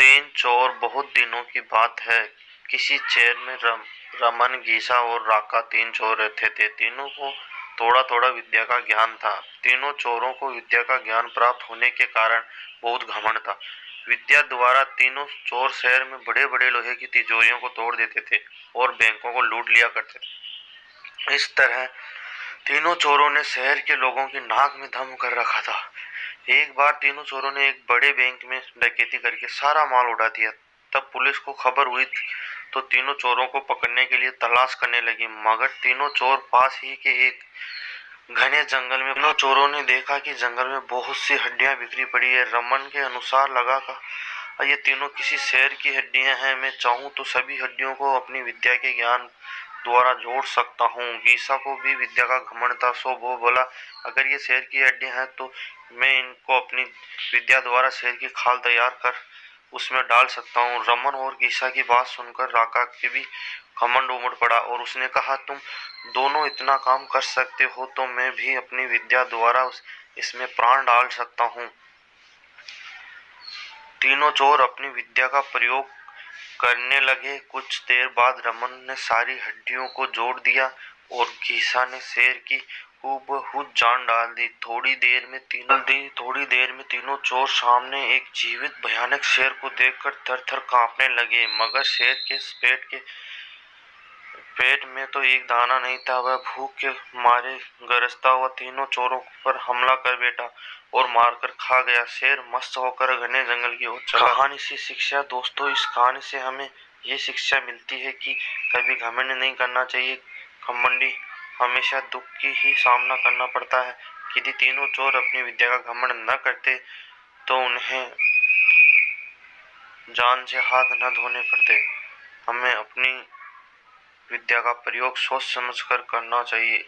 तीन चोर। बहुत दिनों की बात है। किसी शहर में रमन, गीसा और राका तीन चोर रहते थे। तीनों को थोड़ा थोड़ा विद्या का ज्ञान था। तीनों चोरों को विद्या का ज्ञान प्राप्त होने के कारण बहुत घमंड था। विद्या द्वारा तीनों चोर शहर में बड़े बड़े लोहे की तिजोरियों को तोड़ देते थे और बैंकों को लूट लिया करते थे। इस तरह तीनों चोरों ने शहर के लोगों की नाक में दम कर रखा था। एक बार तीनों चोरों ने एक बड़े बैंक में डकैती करके सारा माल उड़ा दिया। तब पुलिस को खबर हुई तो तीनों चोरों को पकड़ने के लिए तलाश करने लगी, मगर तीनों चोर पास ही के एक घने जंगल में। तीनों चोरों ने देखा कि जंगल में बहुत सी हड्डियां बिखरी पड़ी है। रमन के अनुसार लगा का ये तीनों किसी शेर की हड्डियां हैं। मैं चाहूं तो सभी हड्डियों को अपनी विद्या के ज्ञान द्वारा जोड़ सकता हूँ। गीसा को भी विद्या का घमंड था, सो वो बोला, अगर ये शेर की हड्डियां हैं तो मैं इनको अपनी विद्या द्वारा शेर की खाल तैयार कर उसमें डाल सकता हूँ। रमन और गीसा की बात सुनकर राका के भी घमंड उमड़ पड़ा और उसने कहा, तुम दोनों इतना काम कर सकते हो तो मैं भी अपनी विद्या द्वारा इसमें प्राण डाल सकता हूँ। तीनों चोर अपनी विद्या का प्रयोग करने लगे। कुछ देर बाद रमन ने सारी हड्डियों को जोड़ दिया और गीसा ने शेर की हूबहू जान डाल दी। थोड़ी देर में तीनों चोर सामने एक जीवित भयानक शेर को देखकर थर थर कांपने लगे। मगर शेर के पेट में तो एक दाना नहीं था। वह भूख के मारे गरजता हुआ तीनों चोरों पर हमला कर बैठा और मारकर खा गया। शेर मस्त होकर घने जंगल की ओर चला। कहानी से शिक्षा। दोस्तों, इस कहानी से हमें ये शिक्षा मिलती है कि कभी घमंड नहीं करना चाहिए। घमंडी हमेशा दुख की ही सामना करना पड़ता है। यदि तीनों चोर अपनी विद्या का घमंड न करते तो उन्हें जान से हाथ न धोने पड़ते। हमें अपनी विद्या का प्रयोग सोच समझ कर करना चाहिए।